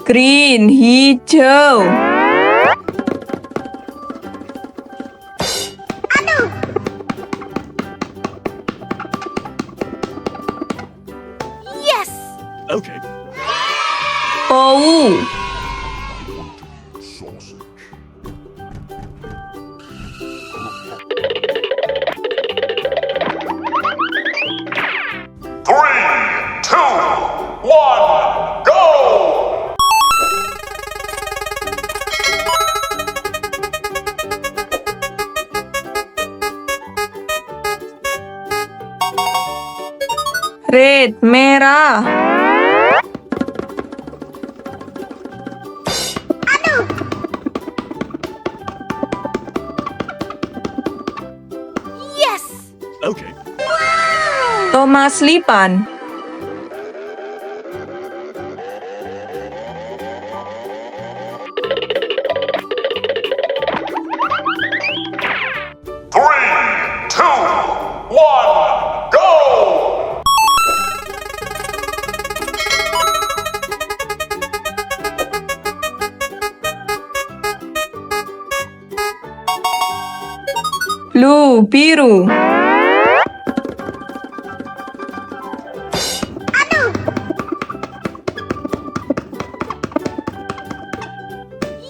Green, hijau. Yes. Okay. Bou. Three, two, one, go! Red, merah. Yes. Okay. Thomas Lipan. Three, two, one, go! Blue, biru.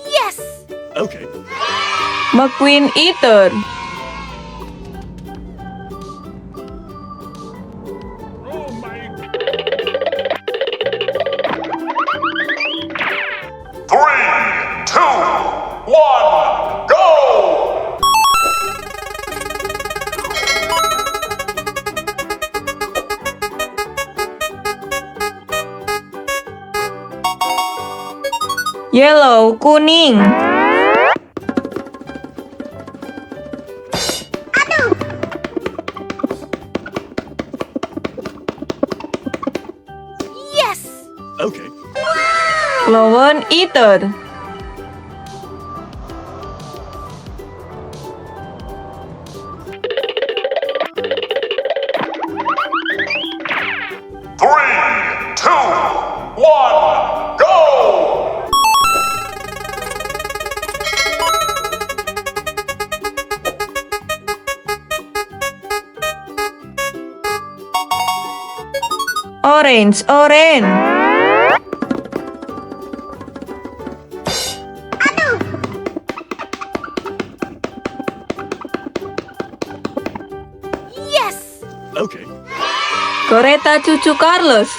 Yes. Okay. Mcqueen eater. Oh my. Three, two, one, go! Yellow, kuning. Yes. Okay. Clown eater. Three, two, one, go! Orange, orange. Yes. Okay. Kereta cucu Carlos.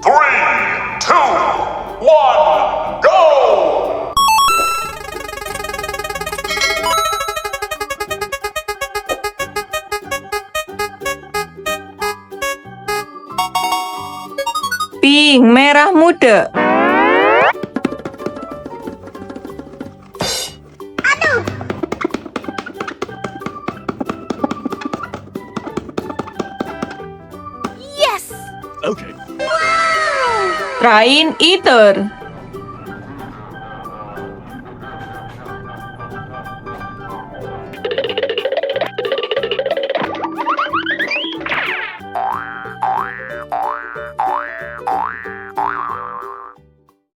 Three, two, one, go! Pink, merah muda. Yes. Okay. Train eater.